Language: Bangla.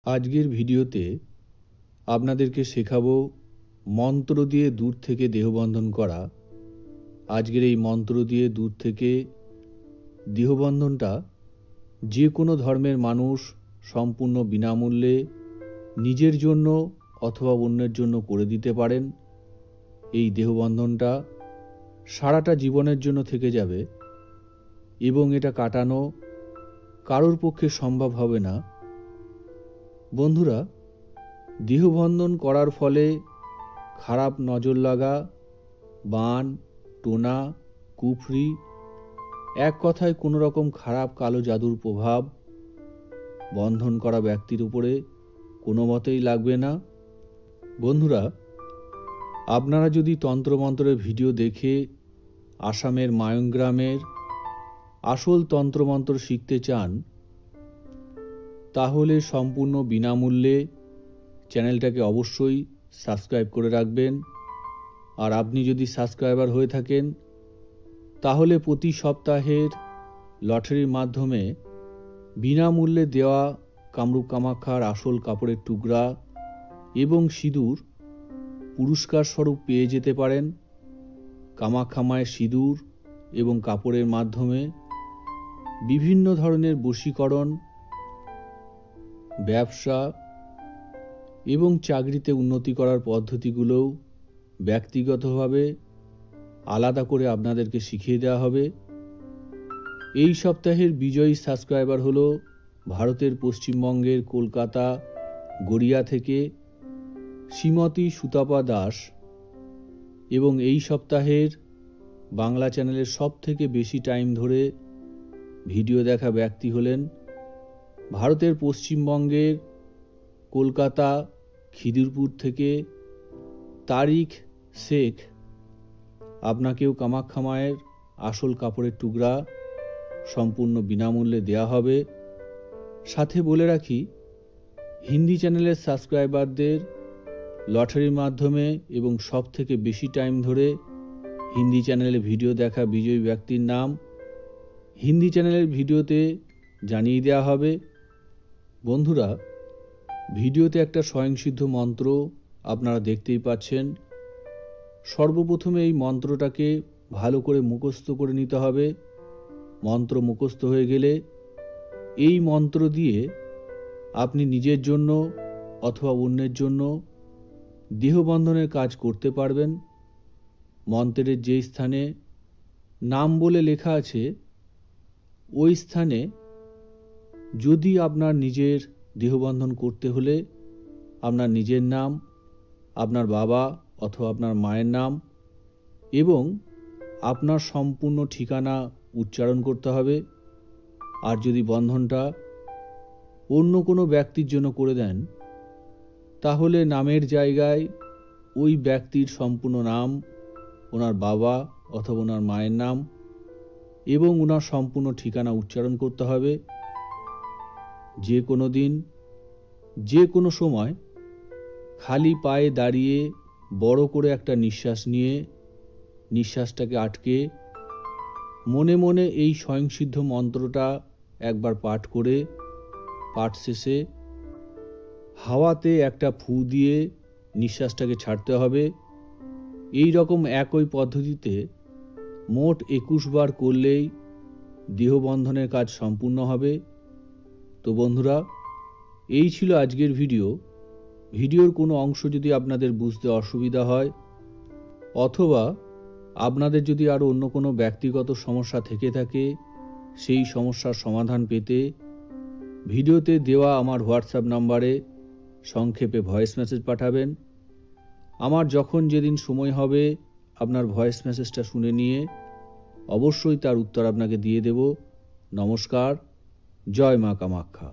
আজকের ভিডিওতে আপনাদেরকে শেখাবো মন্ত্র দিয়ে দূর থেকে দেহবন্ধন করা। আজকের এই মন্ত্র দিয়ে দূর থেকে দেহবন্ধনটা যে কোনো ধর্মের মানুষ সম্পূর্ণ বিনামূল্যে নিজের জন্য অথবা অন্যের জন্য করে দিতে পারেন। এই দেহবন্ধনটা সারাটা জীবনের জন্য থেকে যাবে এবং এটা কাটানো কারোর পক্ষে সম্ভব হবে না। বন্ধুরা, দেহবন্ধন করার ফলে খারাপ নজর লাগা, বান, টোনা, কুফরি, এক কথায় কোনো রকম খারাপ কালো জাদুর প্রভাব বন্ধন করা ব্যক্তির উপরে কোনো মতেই লাগবে না। বন্ধুরা, আপনারা যদি তন্ত্রমন্ত্রের ভিডিও দেখে আসামের মায়ংগ্রামের আসল তন্ত্রমন্ত্র শিখতে চান, তাহলে সম্পূর্ণ বিনামূল্যে চ্যানেলটাকে অবশ্যই সাবস্ক্রাইব করে রাখবেন। আর আপনি যদি সাবস্ক্রাইবার হয়ে থাকেন, তাহলে প্রতি সপ্তাহের লটারির মাধ্যমে বিনামূল্যে দেওয়া কামরূপ কামাখ্যার আসল কাপড়ের টুকরা এবং সিঁদুর পুরস্কার স্বরূপ পেয়ে যেতে পারেন। কামাখ্যা মায়ের সিঁদুর এবং কাপড়ের মাধ্যমে বিভিন্ন ধরনের বশীকরণ, ব্যবসা এবং চাকরিতে উন্নতি করার পদ্ধতিগুলোও ব্যক্তিগতভাবে আলাদা করে আপনাদেরকে শিখিয়ে দেওয়া হবে। এই সপ্তাহের বিজয়ী সাবস্ক্রাইবার হলো ভারতের পশ্চিমবঙ্গের কলকাতা গড়িয়া থেকে শ্রীমতী সুতাপা দাস, এবং এই সপ্তাহের বাংলা চ্যানেলের সব থেকে বেশি টাইম ধরে ভিডিও দেখা ব্যক্তি হলেন ভারতের পশ্চিমবঙ্গের কলকাতা খিদিরপুর থেকে তারিক শেখ। আপনাকেও কামাখ্যা মায়ের আসল কাপড়ের টুকরা সম্পূর্ণ বিনামূল্যে দেয়া হবে। সাথে বলে রাখি, হিন্দি চ্যানেলের সাবস্ক্রাইবারদের লটারির মাধ্যমে এবং সব থেকে বেশি টাইম ধরে হিন্দি চ্যানেলে ভিডিও দেখা বিজয়ী ব্যক্তির নাম হিন্দি চ্যানেলের ভিডিওতে জানিয়ে দেওয়া হবে। বন্ধুরা, ভিডিওতে একটা স্বয়ংসিদ্ধ মন্ত্র আপনারা দেখতেই পাচ্ছেন। সর্বপ্রথমে এই মন্ত্রটাকে ভালো করে মুখস্থ করে নিতে হবে। মন্ত্র মুখস্থ হয়ে গেলে এই মন্ত্র দিয়ে আপনি নিজের জন্য অথবা অন্যের জন্য দেহবন্ধনের কাজ করতে পারবেন। মন্ত্রের যে স্থানে নাম বলে লেখা আছে, ওই স্থানে যদি আপনার নিজের দেহবন্ধন করতে হলে আপনার নিজের নাম, আপনার বাবা অথবা আপনার মায়ের নাম এবং আপনার সম্পূর্ণ ঠিকানা উচ্চারণ করতে হবে। আর যদি বন্ধনটা অন্য কোনো ব্যক্তির জন্য করে দেন, তাহলে নামের জায়গায় ওই ব্যক্তির সম্পূর্ণ নাম, ওনার বাবা অথবা ওনার মায়ের নাম এবং ওনার সম্পূর্ণ ঠিকানা উচ্চারণ করতে হবে। যে কোনো দিন, যে কোনো সময় খালি পায়ে দাঁড়িয়ে বড় করে একটা নিঃশ্বাস নিয়ে নিঃশ্বাসটাকে আটকে মনে মনে এই স্বয়ংসিদ্ধ মন্ত্রটা একবার পাঠ করে পাঠ শেষে হাওয়াতে একটা ফু দিয়ে নিঃশ্বাসটাকে ছাড়তে হবে। এই রকম একই পদ্ধতিতে মোট 21 বার করলেই দেহবন্ধনের কাজ সম্পূর্ণ হবে। তো বন্ধুরা, এই ছিল আজকের ভিডিও। ভিডিওর কোনো অংশ যদি আপনাদের বুঝতে অসুবিধা হয় অথবা আপনাদের যদি আরও অন্য কোনো ব্যক্তিগত সমস্যা থেকে থাকে, সেই সমস্যার সমাধান পেতে ভিডিওতে দেওয়া আমার হোয়াটসঅ্যাপ নাম্বারে সংক্ষেপে ভয়েস মেসেজ পাঠাবেন। আমার যখন যেদিন সময় হবে আপনার ভয়েস মেসেজটা শুনে নিয়ে অবশ্যই তার উত্তর আপনাকে দিয়ে দেব। নমস্কার। জয় মা কামাখ্যা।